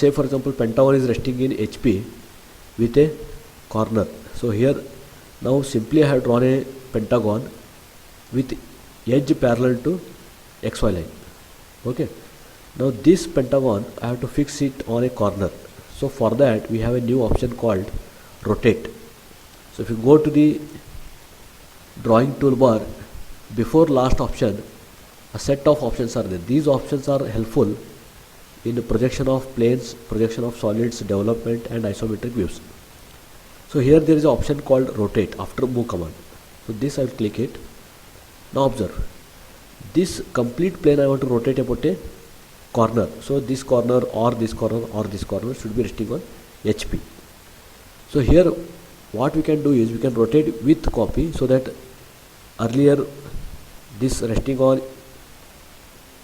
say for example pentagon is resting in HP with a corner. So here now simply I have drawn a pentagon with edge parallel to XY line. Okay, now this pentagon I have to fix it on a corner. So for that we have a new option called rotate. So if you go to the drawing toolbar, before last option a set of options are there. These options are helpful in the projection of planes, projection of solids, development and isometric views. So here there is an option called rotate after move command. So this I will click it. Now observe, this complete plane I want to rotate about a corner. So this corner or this corner or this corner should be resting on HP. So here what we can do is we can rotate with copy, so that earlier this resting on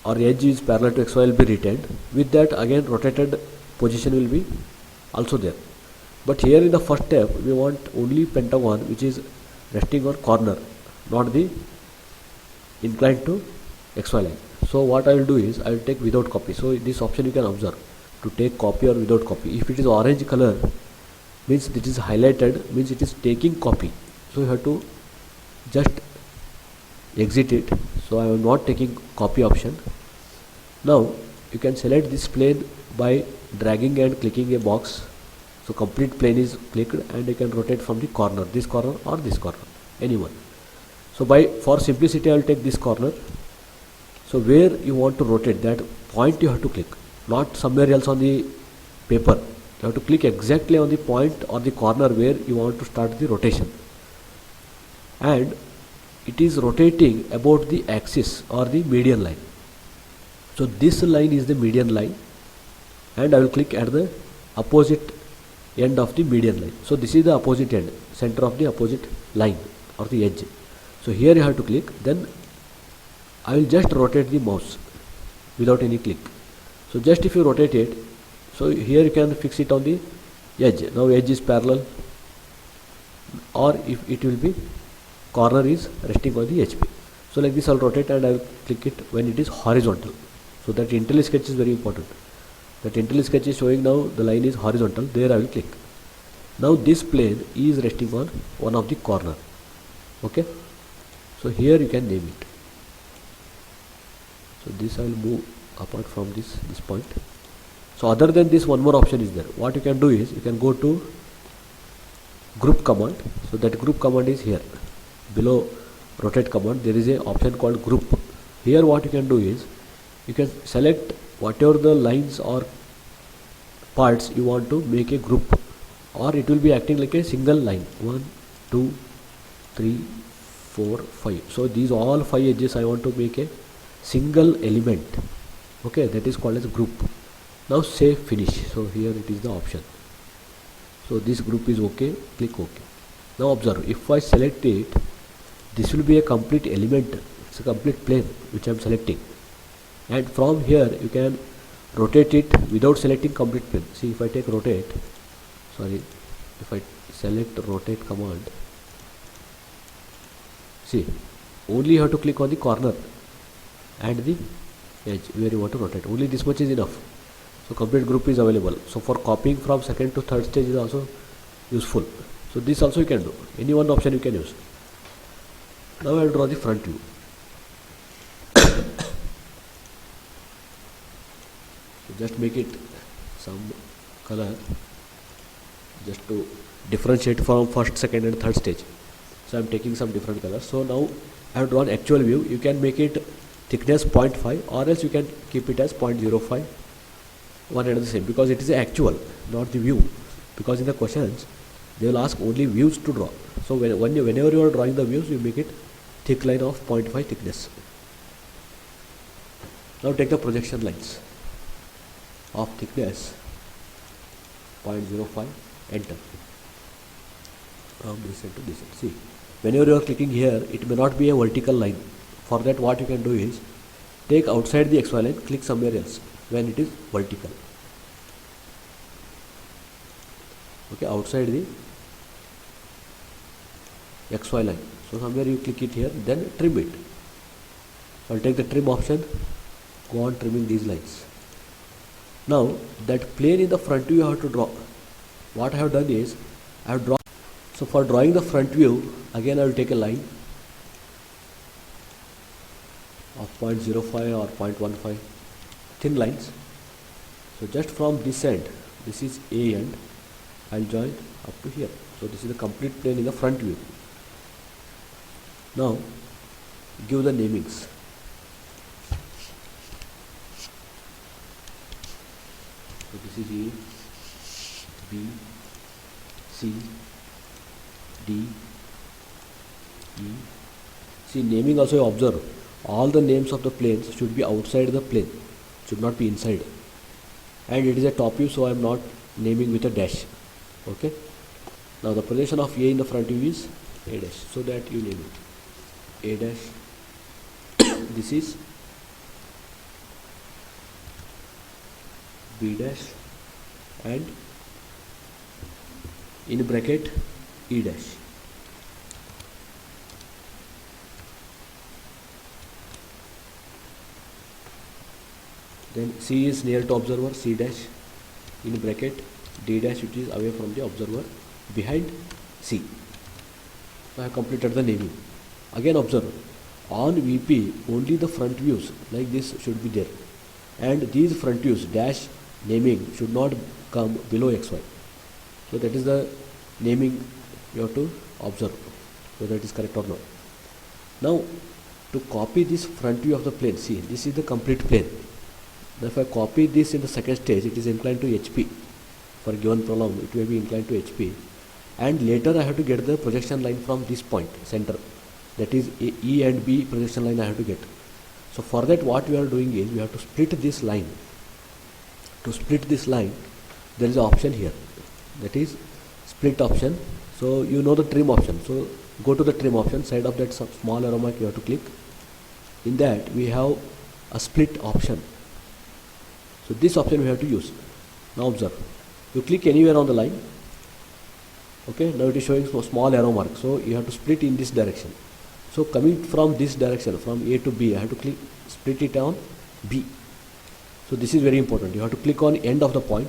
or edge is parallel to XY will be retained. With that again rotated position will be also there. But here in the first step we want only pentagon which is resting on corner, not the inclined to XY line. So what I will do is I will take without copy. So this option you can observe to take copy or without copy. If it is orange color means it is highlighted, means it is taking copy. So you have to just exit it. So I am not taking copy option. Now you can select this plane by dragging and clicking a box. So complete plane is clicked and you can rotate from the corner, this corner or this corner, anyone. So for simplicity I will take this corner. So where you want to rotate, that point you have to click, not somewhere else on the paper. You have to click exactly on the point or the corner where you want to start the rotation. And it is rotating about the axis or the median line. So this line is the median line and I will click at the opposite end of the median line. So this is the opposite end, center of the opposite line or the edge. So here you have to click, then I will just rotate the mouse without any click. So just if you rotate it, so here you can fix it on the edge. Now edge is parallel, or if it will be corner is resting on the HP. So like this I will rotate and I will click it when it is horizontal. So that IntelliSketch is very important. That IntelliSketch is showing now the line is horizontal, there I will click. Now this plane is resting on one of the corner. Okay, so here you can name it. So this I will move apart from this point. So other than this, one more option is there. What you can do is you can go to group command. So that group command is here below rotate command. There is a option called group. Here what you can do is you can select whatever the lines or parts you want to make a group, or it will be acting like a single line. 1, 2, 3, 4, 5. So these all 5 edges I want to make a single element. Okay, that is called as group. Now say finish. So here it is the option. So this group is okay, click OK. Now observe, if I select it, this will be a complete element. It's a complete plane which I am selecting, and from here you can rotate it without selecting complete plane. See, if I take rotate, if I select rotate command, see, only you have to click on the corner and the edge where you want to rotate. Only this much is enough. So complete group is available. So for copying from second to third stage is also useful. So this also you can do. Any one option you can use. Now I will draw the front view. So just make it some color just to differentiate from first, second and third stage. So I am taking some different colors. So now I have drawn actual view. You can make it thickness 0.5 or else you can keep it as 0.05. One and the same, because it is actual, not the view. Because in the questions they will ask only views to draw. So whenever you are drawing the views, you make it thick line of 0.5 thickness. Now take the projection lines of thickness 0.05, enter. From this end to this end. See, whenever you are clicking here, it may not be a vertical line. For that, what you can do is take outside the XY line, click somewhere else when it is vertical. Okay, outside the XY line. So somewhere you click it here, then trim it. I'll take the trim option, go on trimming these lines. Now that plane in the front view you have to draw. What I have done is I have drawn. So for drawing the front view, again I will take a line of 0.05 or 0.15, thin lines. So just from this end, this is A end, I'll join up to here. So this is the complete plane in the front view. Now give the namings. So this is A, B, C, D, E. See, naming also you observe. All the names of the planes should be outside the plane, should not be inside. And it is a top view, so I am not naming with a dash. Okay. Now the position of A in the front view is A dash, so that you name it A dash. This is B dash, and in bracket E dash. Then C is near to observer, C dash, in bracket D dash, which is away from the observer behind C. So I have completed the naming. Again observe, on VP only the front views like this should be there, and these front views dash naming should not come below XY. So that is the naming you have to observe whether it is correct or not. Now to copy this front view of the plane, see, this is the complete plane. Now if I copy this in the second stage, it is inclined to HP. For given problem, it may be inclined to HP, and later I have to get the projection line from this point, center, that is E and B projection line I have to get. So for that, what we are doing is we have to split this line. To split this line, there is an option here, that is split option. So you know the trim option, so go to the trim option, side of that small arrow mark you have to click. In that we have a split option. So this option we have to use. Now observe, you click anywhere on the line. Okay, now it is showing small arrow mark, so you have to split in this direction. So coming from this direction, from A to B, I have to click, split it on B. So this is very important. You have to click on end of the point,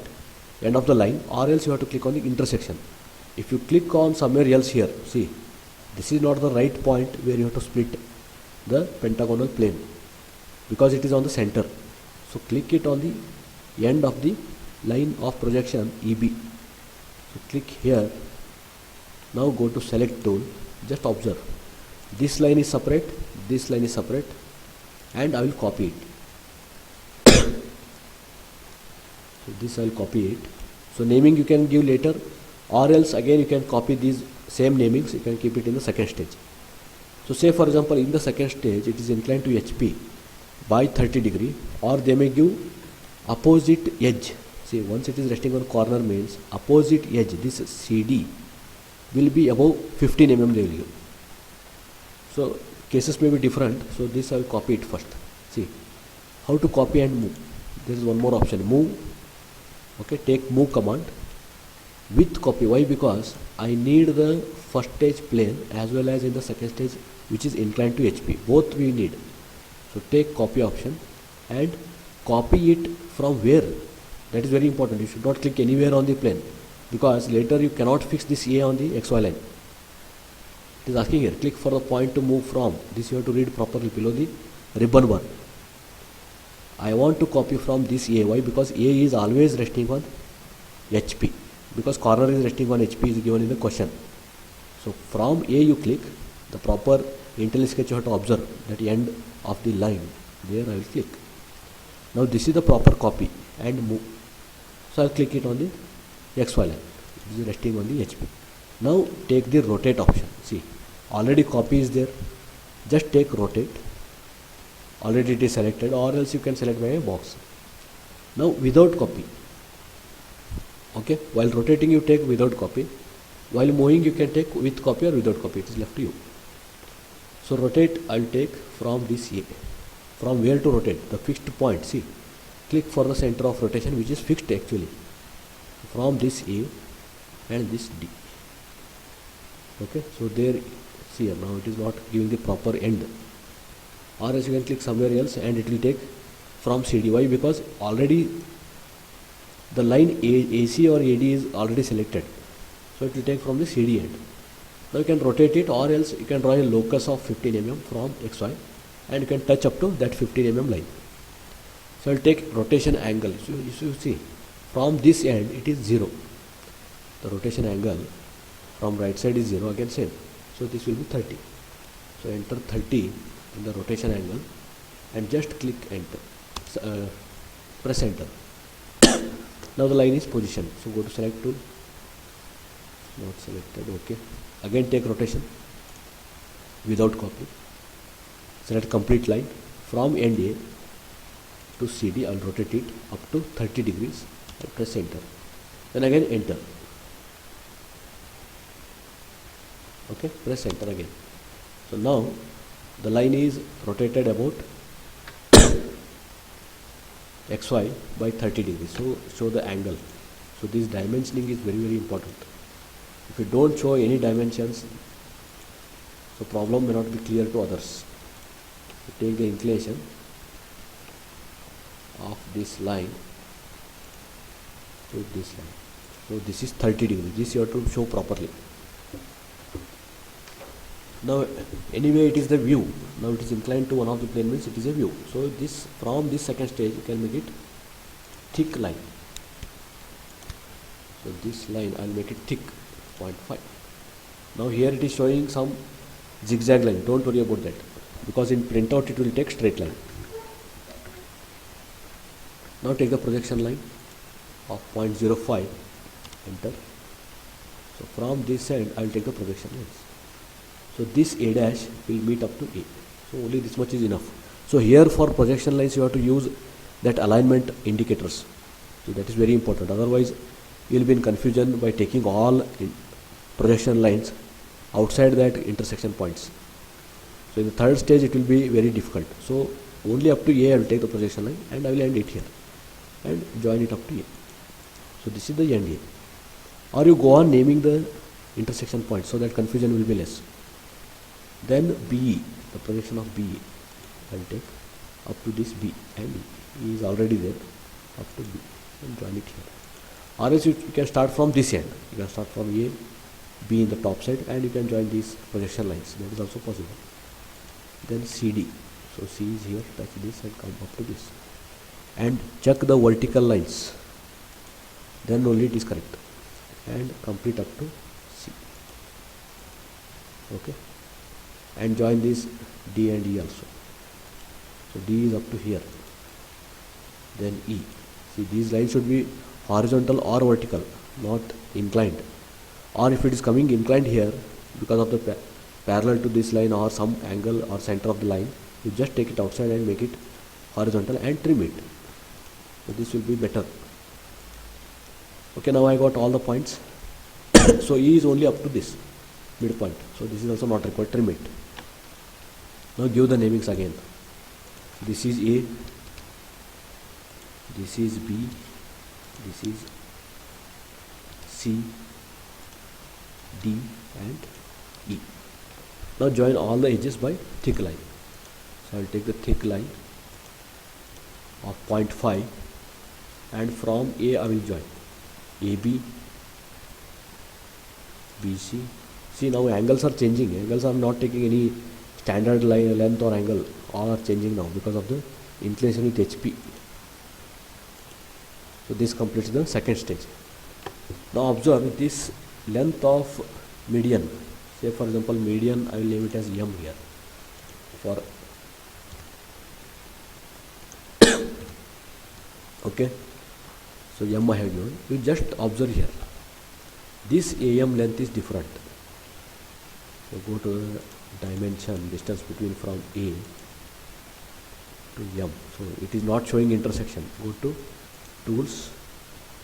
end of the line, or else you have to click on the intersection. If you click on somewhere else here, see, this is not the right point where you have to split the pentagonal plane, because it is on the center. So click it on the end of the line of projection EB. So click here. Now go to select tool. Just observe. This line is separate, this line is separate, and I will copy it. So this I will copy it. So naming you can give later, or else again you can copy these same namings, you can keep it in the second stage. So say for example in the second stage it is inclined to HP by 30 degree, or they may give opposite edge. See, once it is resting on corner means opposite edge, this CD will be above 15 mm they will give. So cases may be different, so this I will copy it first. See how to copy and move. There is one more option, move. Okay, take move command with copy. Why? Because I need the first stage plane as well as in the second stage which is inclined to HP, both we need. So take copy option and copy it from where. That is very important. You should not click anywhere on the plane, because later you cannot fix this A on the XY line. It is asking here, click for the point to move from. This you have to read properly below the ribbon bar. I want to copy from this A. Why? Because A is always resting on HP, because corner is resting on HP is given in the question. So from A you click, the proper IntelliSketch you have to observe that end of the line, there I will click. Now this is the proper copy and move. So I will click it on the XY line. This is resting on the HP. Now take the rotate option. See, already copy is there. Just take rotate. Already it is selected, or else you can select by a box. Now without copy. Okay, while rotating you take without copy. While moving you can take with copy or without copy. It is left to you. So rotate I will take from this A. From where to rotate? The fixed point. See, click for the center of rotation which is fixed actually. From this A and this D. Okay, so there, see here, now it is not giving the proper end. Or else you can click somewhere else and it will take from CD. Why? Because already the line AC or AD is already selected, so it will take from the CD end. Now you can rotate it, or else you can draw a locus of 15 mm from XY, and you can touch up to that 15 mm line. So I will take rotation angle. So you see, from this end it is 0. The rotation angle from right side is 0, again same. So this will be 30. So enter 30 in the rotation angle and just click enter. Press enter. Now the line is positioned. So go to select tool. Not selected. Okay. Again take rotation without copy. Select complete line from end A to CD. I will rotate it up to 30 degrees and press enter. Then again enter. Okay, press enter again. So now the line is rotated about XY by 30 degrees. So show the angle. So this dimensioning is very, very important. If you don't show any dimensions, so problem may not be clear to others. So take the inclination of this line to this line. So this is 30 degrees. This you have to show properly. Now anyway it is the view. Now it is inclined to one of the plane, means it is a view. So this, from this second stage you can make it thick line. So this line I will make it thick, 0.5. Now here it is showing some zigzag line. Don't worry about that, because in printout it will take straight line. Now take the projection line of 0.05, enter. So from this end I will take the projection lines. So this A dash will meet up to A. So only this much is enough. So here for projection lines you have to use that alignment indicators. So that is very important. Otherwise you will be in confusion by taking all projection lines outside that intersection points. So in the third stage it will be very difficult. So only up to A I will take the projection line and I will end it here and join it up to A. So this is the end A. Or you go on naming the intersection points so that confusion will be less. Then BE, the projection of BE, I will take up to this B, and E is already there up to B, and join it here. Or else you can start from this end. You can start from A, B in the top side, and you can join these projection lines. That is also possible. Then CD. So C is here, touch this and come up to this. And check the vertical lines. Then only it is correct. And complete up to C. Okay. And join this D and E also. So D is up to here. Then E. See, these lines should be horizontal or vertical, not inclined. Or if it is coming inclined here because of the parallel to this line or some angle or center of the line, you just take it outside and make it horizontal and trim it. So this will be better. Okay, now I got all the points. So E is only up to this midpoint. So this is also not required, trim it. Now give the namings again. This is A, this is B, this is C, D and E. Now join all the edges by thick line. So I will take the thick line of 0.5 and from A I will join AB, BC. See, now angles are changing. Angles are not taking any standard line, length or angle. All are changing now because of the inclination with HP. So this completes the second stage. Now observe this length of median. Say for example median, I will name it as M here. For okay, so M I have given. You just observe here. This AM length is different. So go to dimension, distance between from A to M. So it is not showing intersection. Go to tools,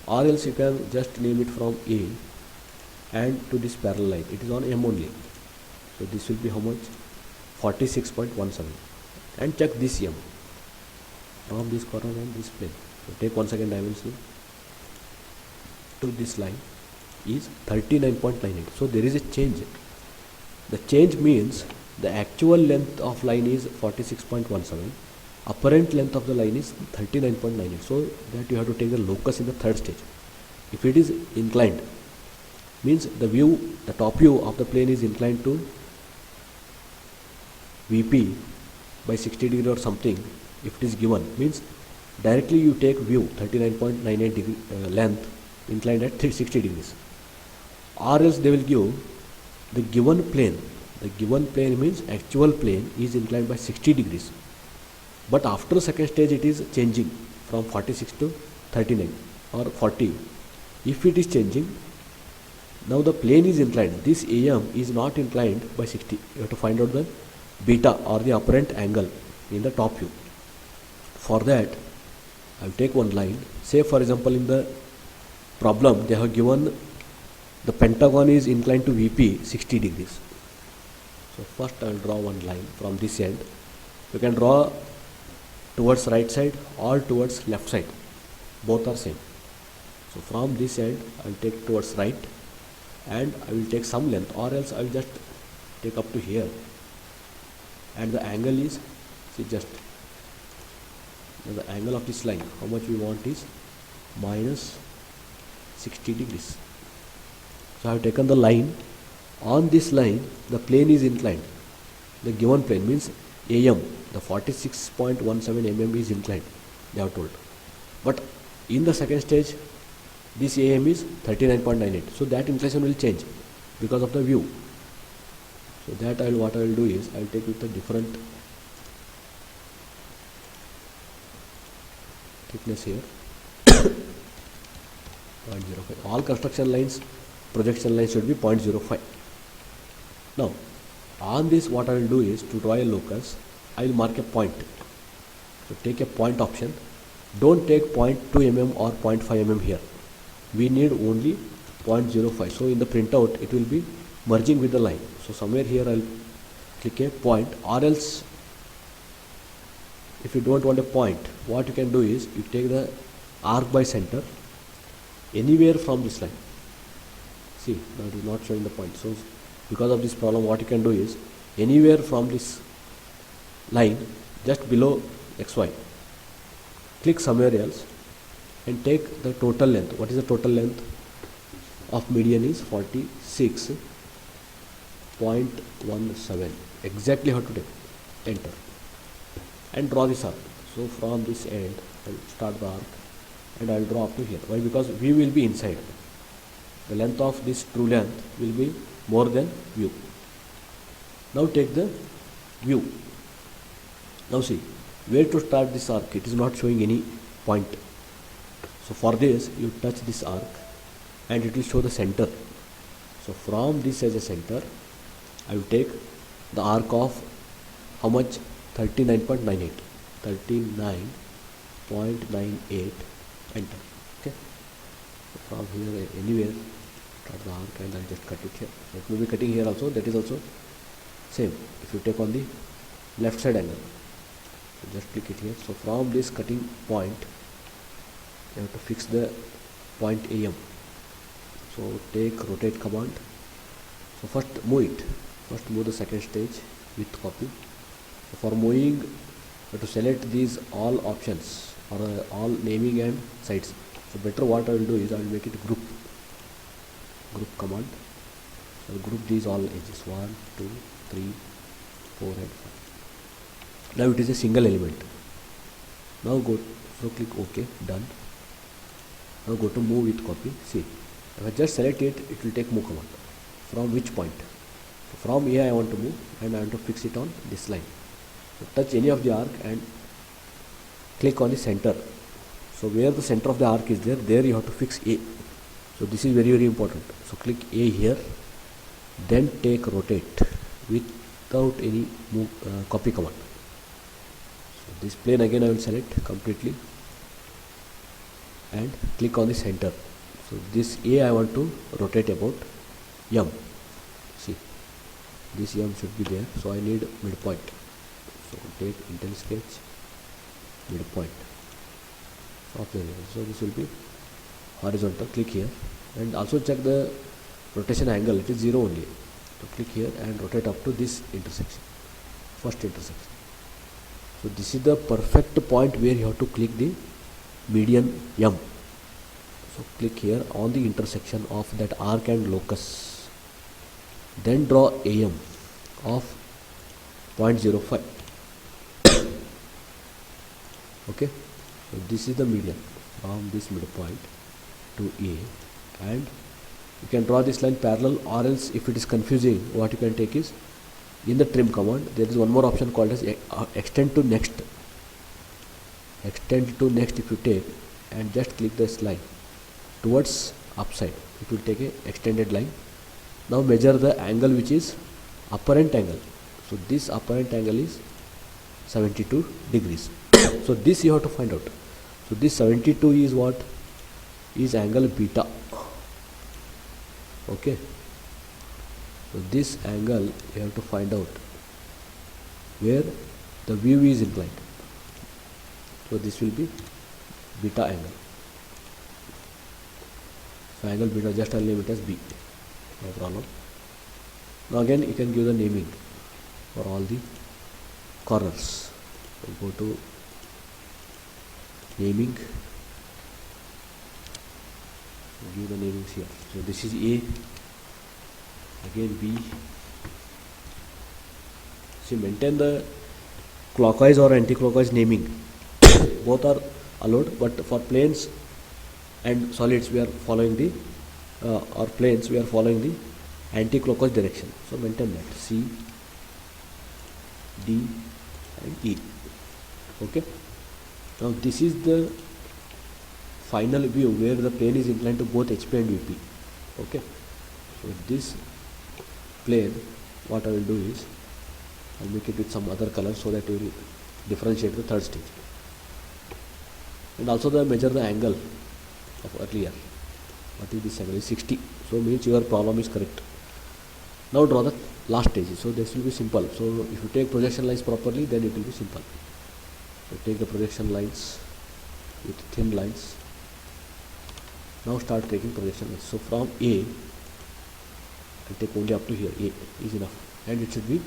or else you can just name it from A and to this parallel line. It is on M only. So this will be how much? 46.17. And check this M from this corner on this plane. So take 1 second dimension to this line is 39.98. So there is a change. The change means the actual length of line is 46.17 apparent length of the line is 39.98, so that you have to take the locus in the third stage. If it is inclined, means the top view of the plane is inclined to VP by 60 degree or something. If it is given, means directly you take view 39.98 degree length inclined at 60 degrees, or else they will give the given plane. The given plane means actual plane is inclined by 60 degrees, but after second stage it is changing from 46 to 39 or 40. If it is changing, now the plane is inclined. This AM is not inclined by 60. You have to find out the beta or the apparent angle in the top view. For that, I will take one line. Say for example, in the problem they have given the pentagon is inclined to VP 60 degrees. So first I will draw one line from this end. You can draw towards right side or towards left side. Both are same. So from this end I will take towards right, and I will take some length, or else I will just take up to here, and the angle is, see, just the angle of this line, how much we want is minus 60 degrees. So I have taken the line. On this line the plane is inclined. The given plane means AM, the 46.17 mm is inclined, they have told. But in the second stage this AM is 39.98, so that inclination will change because of the view. So that what I will do is I will take with a different thickness here. 0.05. All construction lines, projection lines should be 0.05. Now on this what I will do is, to draw a locus, I will mark a point. So take a point option. Don't take 0.2 mm or 0.5 mm here. We need only 0.05. So in the printout it will be merging with the line. So somewhere here I will click a point, or else if you don't want a point, what you can do is you take the arc by center anywhere from this line. See, now it is not showing the point. So because of this problem, what you can do is anywhere from this line just below XY, click somewhere else and take the total length. What is the total length of median is 46.17. Exactly how to take. Enter and draw this arc. So from this end I will start the arc and I will draw up to here. Why? Because V will be inside. The length of this true length will be more than view. Now take the view. Now see where to start this arc. It is not showing any point. So for this you touch this arc and it will show the center. So from this as a center I will take the arc of how much? 39.98. 39.98. Enter. Okay. So from here anywhere start the arc and I will just cut it here. So it will be cutting here also. That is also same. If you take on the left side angle, so just click it here. So from this cutting point you have to fix the point AM. So take rotate command. So first move it. First move the second stage with copy. So for moving you have to select these all options or all naming and sides. So better what I will do is I will make it group command. So group these all edges 1, 2, 3, 4 and 5. Now it is a single element. Now go, so click OK, done. Now go to move with copy. See, if I just select it, it will take move command. From which point? So from here I want to move and I want to fix it on this line. So touch any of the arc and click on the center. So where the center of the arc is there you have to fix A. So this is very important. So click A here, then take rotate without any move, copy command. So this plane again I will select completely and click on the center. So this A I want to rotate about M. See, this M should be there. So I need midpoint. So take Intel sketch, midpoint. So this will be horizontal. Click here and also check the rotation angle. It is 0 only. So click here and rotate up to this intersection, first intersection. So this is the perfect point where you have to click the median M. So click here on the intersection of that arc and locus. Then draw AM of 0.05. Okay, so this is the median from this midpoint to A, and you can draw this line parallel, or else if it is confusing, what you can take is, in the trim command there is one more option called as extend to next. Extend to next, if you take and just click this line towards upside, it will take a extended line. Now measure the angle which is apparent angle. So this apparent angle is 72 degrees. So this you have to find out. So this 72 is what? Is angle beta. Okay. So this angle you have to find out where the view is inclined. So this will be beta angle. So angle beta, just I'll name it as B. No problem. Now again you can give the naming for all the corners. So go to naming, give the namings here. So this is A, again B. See, maintain the clockwise or anti-clockwise naming. Both are allowed, but for planes and solids we are following the or planes we are following the anti-clockwise direction. So maintain that C, D and E. Okay. Now this is the final view where the plane is inclined to both HP and VP. Okay. So this plane, what I will do is, I'll make it with some other color so that we will differentiate the third stage. And also measure the angle of earlier. What is this angle? Is 60. So means your problem is correct. Now draw the last stage. So this will be simple. So if you take projection lines properly, then it will be simple. So take the projection lines with thin lines. Now start taking projection lines. So from A, I take only up to here. A is enough, and it should be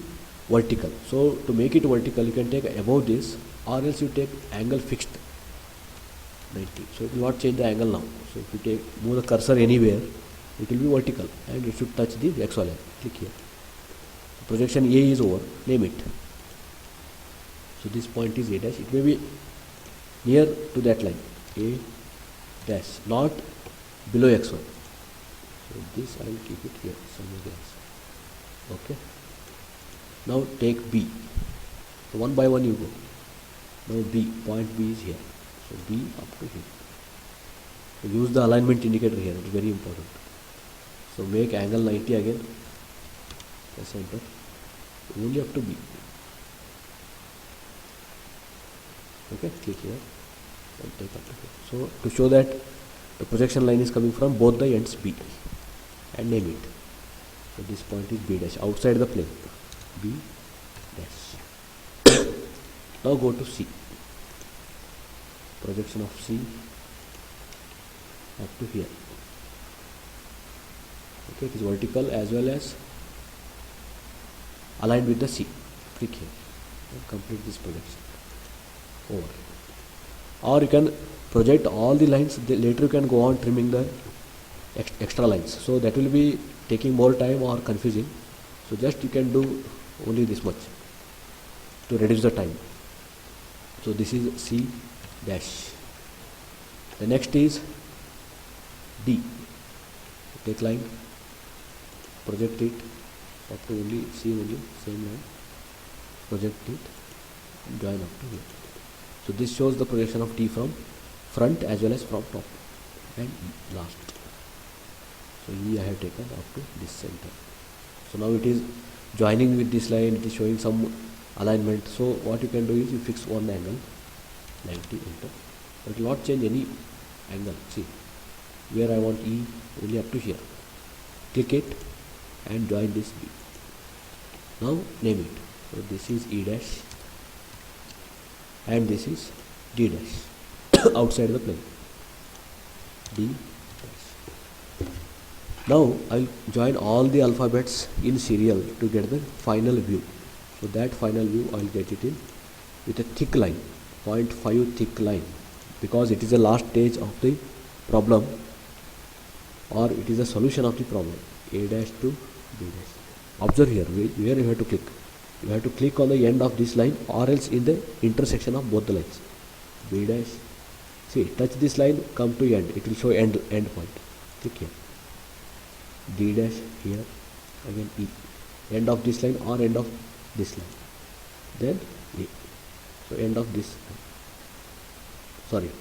vertical. So to make it vertical, you can take above this, or else you take angle fixed 90. So it will not change the angle now. So if you take move the cursor anywhere, it will be vertical, and it should touch the XY line. Click here. So projection A is over. Name it. So this point is A dash. It may be near to that line, A dash, not below XY. So this I will keep it here somewhere else. Okay. Now take B. So one by one you go. Now B, point B is here. So B up to here. So use the alignment indicator here. It is very important. So make angle 90 again. Press enter. Only up to B. Okay, click here and take up to here. So to show that the projection line is coming from both the ends B, and name it. So this point is B dash, outside the plane. B dash. Now go to C. Projection of C up to here. Okay, it is vertical as well as aligned with the C. Click here and complete this projection. Over. Or you can project all the lines. Later you can go on trimming the extra lines. So that will be taking more time or confusing. So just you can do only this much to reduce the time. So this is C dash. The next is D. Take line, project it up to only C only, same line, project it and join up to here. So this shows the projection of D from front as well as from top and last. So E I have taken up to this center. So now it is joining with this line, it is showing some alignment. So what you can do is you fix one angle, 90, enter. But it will not change any angle. See, where I want E only up to here. Click it and join this B. Now name it. So this is E dash and this is D dash outside the plane. D dash. Now I will join all the alphabets in serial to get the final view. So that final view I will get it in with a thick line, 0.5 thick line, because it is the last stage of the problem, or it is a solution of the problem, a dash to b dash. Observe here where you have to click. You have to click on the end of this line or else in the intersection of both the lines. B dash. See, touch this line, come to end. It will show end point. Click here. D dash here. Again E. End of this line or end of this line. Then A. So end of this. Sorry.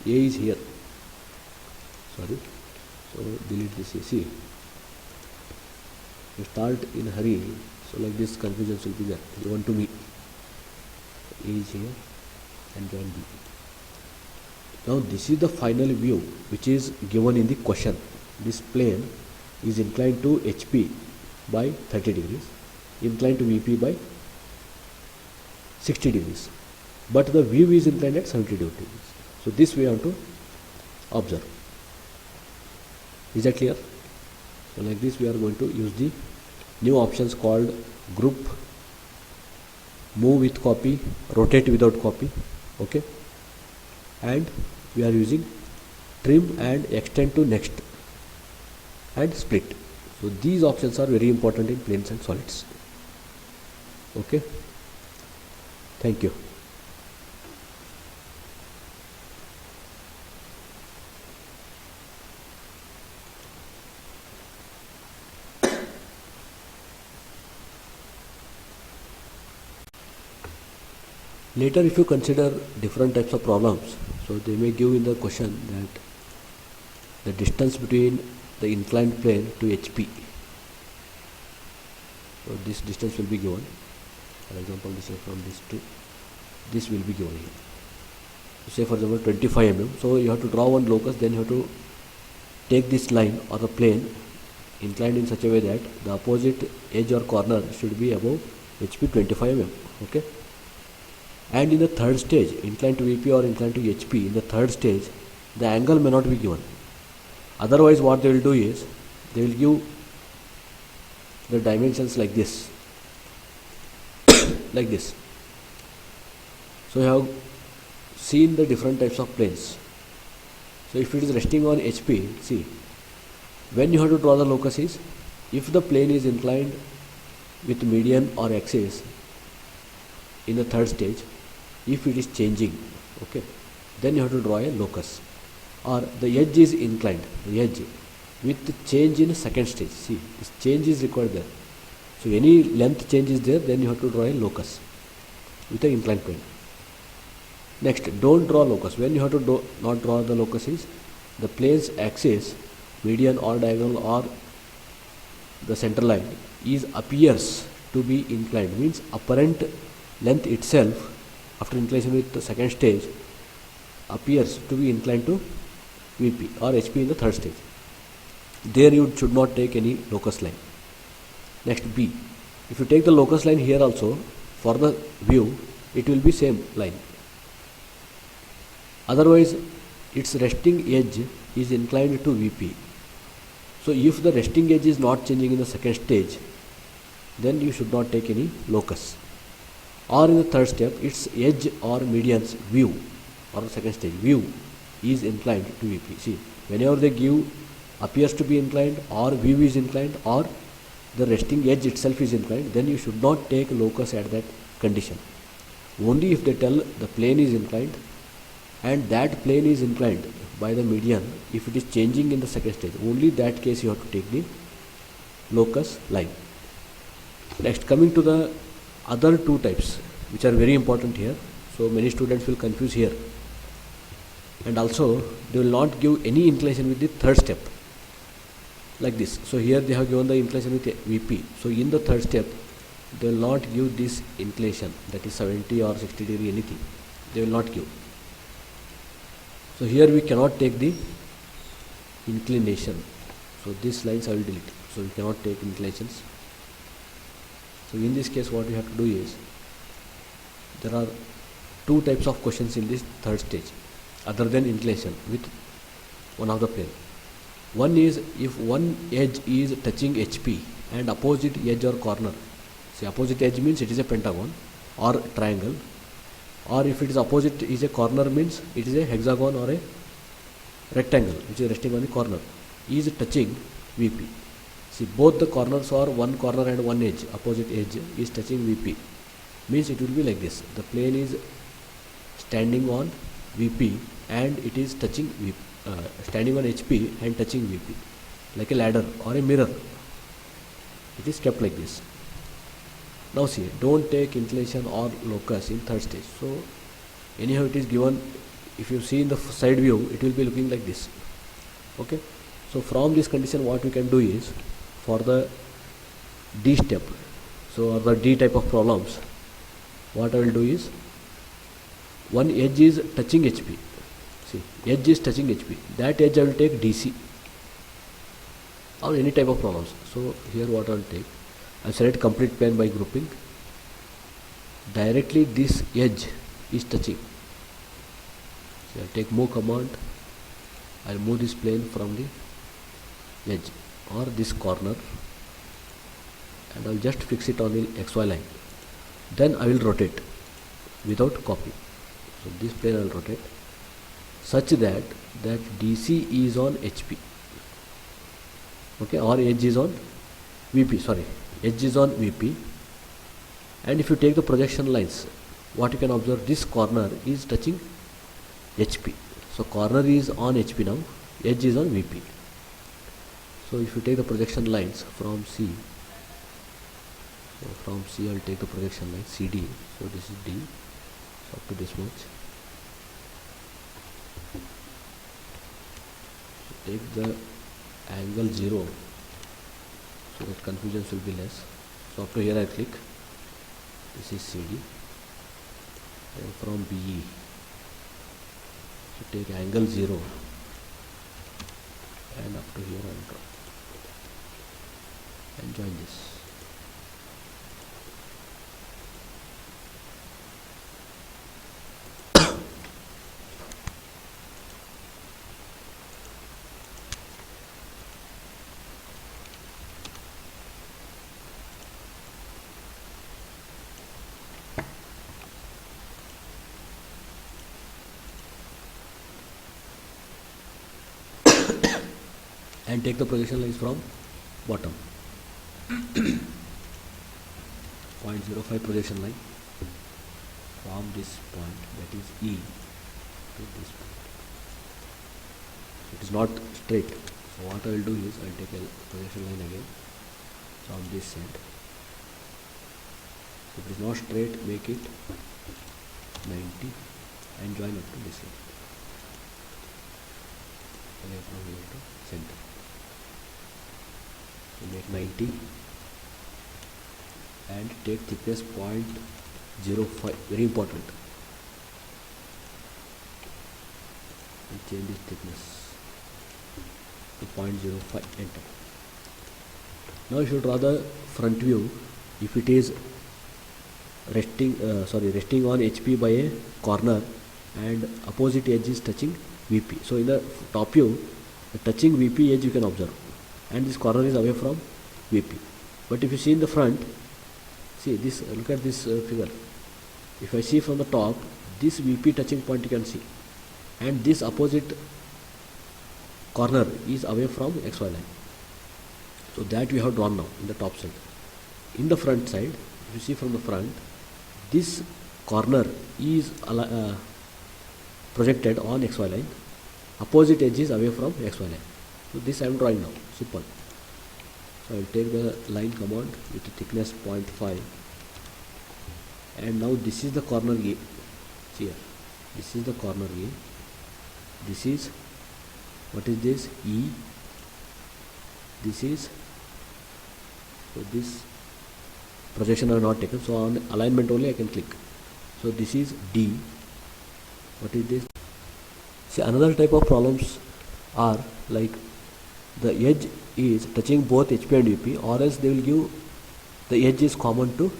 A is here. Sorry. So delete this. See. You start in a hurry, so like this confusion will be there. You want to meet A is here and join B. Now this is the final view which is given in the question. This plane is inclined to HP by 30 degrees, inclined to VP by 60 degrees, but the view is inclined at 70 degrees. So this we have to observe. Is that clear? So like this we are going to use the new options called group, move with copy, rotate without copy, okay, and we are using trim and extend to next and split. So these options are very important in planes and solids. Okay, thank you. Later, if you consider different types of problems, so they may give in the question that the distance between the inclined plane to HP. So this distance will be given. For example, this is from this to this will be given here. Say for example 25 mm. So you have to draw one locus, then you have to take this line or the plane inclined in such a way that the opposite edge or corner should be above HP 25 mm. Okay. And in the third stage, inclined to VP or inclined to HP, in the third stage, the angle may not be given. Otherwise, what they will do is, they will give the dimensions like this. Like this. So you have seen the different types of planes. So if it is resting on HP, see, when you have to draw the locus is, if the plane is inclined with median or axis in the third stage, if it is changing, okay, then you have to draw a locus, or the edge is inclined, the edge with the change in second stage. See, this change is required there. So any length change is there, then you have to draw a locus with an inclined plane. Next, don't draw locus. When you have to not draw the locus is the plane's axis, median or diagonal or the center line is appears to be inclined, means apparent length itself after inclination with the second stage appears to be inclined to VP or HP in the third stage. There you should not take any locus line. Next, B. If you take the locus line here also, for the view, it will be same line. Otherwise, its resting edge is inclined to VP. So if the resting edge is not changing in the second stage, then you should not take any locus. Or in the third step, its edge or median's view, or the second stage view, is inclined to VP. See, whenever they give appears to be inclined, or view is inclined, or the resting edge itself is inclined, then you should not take locus at that condition. Only if they tell the plane is inclined and that plane is inclined by the median, if it is changing in the second stage, only that case you have to take the locus line. Next, coming to the other two types which are very important here. So many students will confuse here, and also they will not give any inclination with the third step like this. So here they have given the inclination with VP. So in the third step they will not give this inclination, that is 70 or 60 degree anything, they will not give. So here we cannot take the inclination. So these lines I will delete. So we cannot take inclinations. So in this case what we have to do is, there are two types of questions in this third stage other than inclination with one of the plane. One is if one edge is touching HP and opposite edge or corner. See, opposite edge means it is a pentagon or triangle. or if it is opposite is a corner, means it is a hexagon or a rectangle which is resting on the corner, is touching VP. See, both the corners are one corner and one edge, opposite edge is touching VP, means it will be like this. The plane is standing on VP and it is touching VP, standing on HP and touching VP, like a ladder or a mirror. It is kept like this. Now see, don't take inclination or locus in third stage. So anyhow it is given, if you see in the side view, it will be looking like this. Okay, so from this condition what we can do is, for the D step, so or the D type of problems, what I will do is, one edge is touching HP. See, edge is touching HP. That edge I will take DC, or any type of problems. So here what I will take, I will select complete plane by grouping. Directly this edge is touching. So I will take move command. I will move this plane from the edge or this corner, and I will just fix it on the XY line. Then I will rotate without copy. So this plane I will rotate such that DC is on HP. Okay, or edge is on VP, sorry, edge is on VP. And if you take the projection lines, what you can observe, this corner is touching HP. So corner is on HP now, edge is on VP. So if you take the projection lines from C, so from C I will take the projection line CD. So this is D, so up to this much. So take the angle 0 so that confusion will be less. So up to here I click, this is CD, and from BE, so take angle 0 and up to here I will draw and join this. And take the projection lines from bottom. 0.05 projection line from this point, that is E, to this point. It is not straight. So what I will do is I will take a projection line again from this side. If it is not straight, make it 90 and join up to this side. Away from here to center. So make 90 and take thickness 0.05, very important, and change this thickness to 0.05, enter. Now if you draw the front view, if it is resting on HP by a corner and opposite edge is touching VP. So in the top view, the touching VP edge you can observe, and this corner is away from VP. But if you see in the front, see this, look at this figure. If I see from the top, this VP touching point you can see, and this opposite corner is away from XY line. So that we have drawn now in the top side. In the front side, if you see from the front, this corner is projected on XY line, opposite edge is away from XY line. So this I am drawing now, simple. So I will take the line command with the thickness 0.5, and now this is the corner A. Here, this is the corner A. This is, what is this? E. This is, so this projection are not taken, so on alignment only I can click. So this is D. What is this? See, another type of problems are like the edge is touching both HP and VP, or else they will give the edge is common to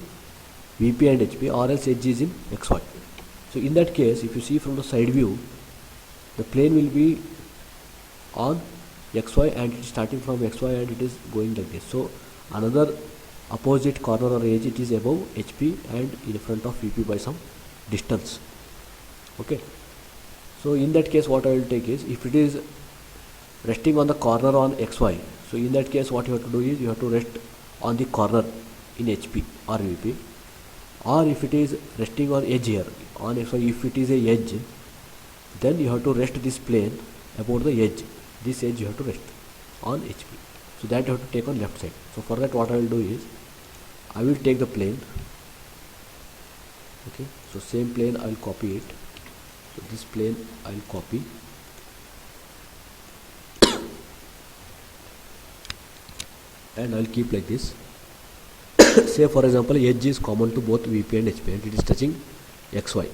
VP and HP, or else edge is in XY. So in that case, if you see from the side view, the plane will be on XY and it is starting from XY and it is going like this. So another opposite corner or edge, it is above HP and in front of VP by some distance. Okay, so in that case what I will take is, if it is resting on the corner on xy, so in that case what you have to do is you have to rest on the corner in HP or VP, or if it is resting on edge here on xy, if it is a edge, then you have to rest this plane about the edge, this edge you have to rest on HP, so that you have to take on left side. So for that what I will do is I will take the plane. Okay, so same plane I will copy it, so this plane I will copy and I will keep like this. Say for example edge is common to both VP and HP and it is touching XY,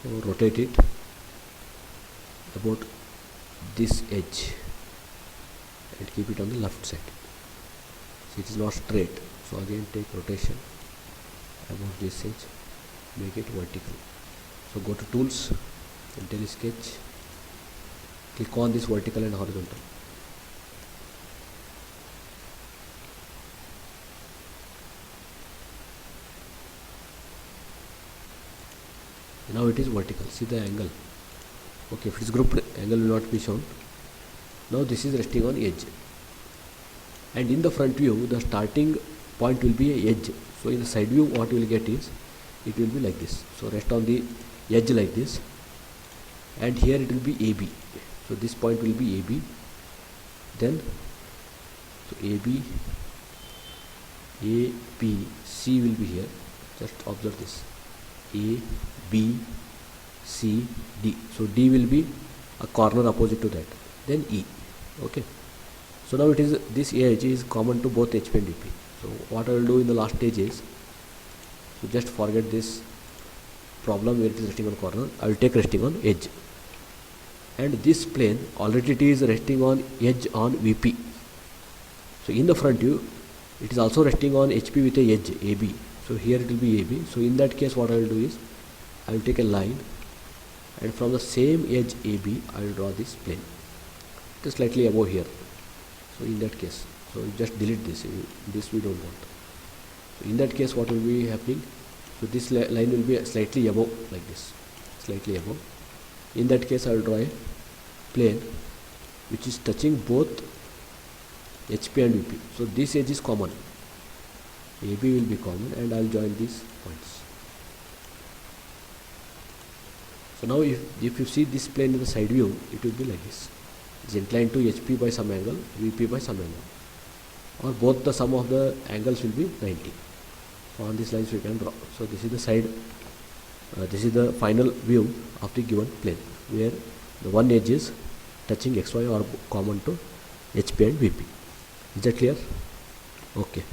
so rotate it about this edge and keep it on the left side. So it is not straight, so again take rotation about this edge, make it vertical. So go to tools, IntelliSketch, click on this vertical and horizontal. Now it is vertical, see the angle. Okay, if it is grouped, angle will not be shown. Now this is resting on edge, and in the front view the starting point will be a edge. So in the side view what you will get is, it will be like this. So rest on the edge like this, and here it will be AB. So this point will be AB, then so AB, A, B, C will be here. Just observe this, A, B, C, D. So D will be a corner opposite to that, then E. Okay, so now it is, this edge is common to both HP and VP. So what I will do in the last stage is, so just forget this problem where it is resting on corner. I will take resting on edge, and this plane already it is resting on edge on VP. So in the front view it is also resting on HP with a edge AB. So here it will be AB. So in that case what I will do is I will take a line, and from the same edge AB I will draw this plane. It is slightly above here. So in that case, so you just delete this. This we don't want. So in that case what will be happening? So this line will be slightly above like this, slightly above. In that case I will draw a plane which is touching both HP and VP. So this edge is common, AB will be common, and I will join these points. So now if you see this plane in the side view, it will be like this. It is inclined to HP by some angle, VP by some angle, or both the sum of the angles will be 90. So on these lines we can draw. So this is the side, this is the final view of the given plane, where the one edge is touching XY or common to HP and VP. Is that clear? Okay.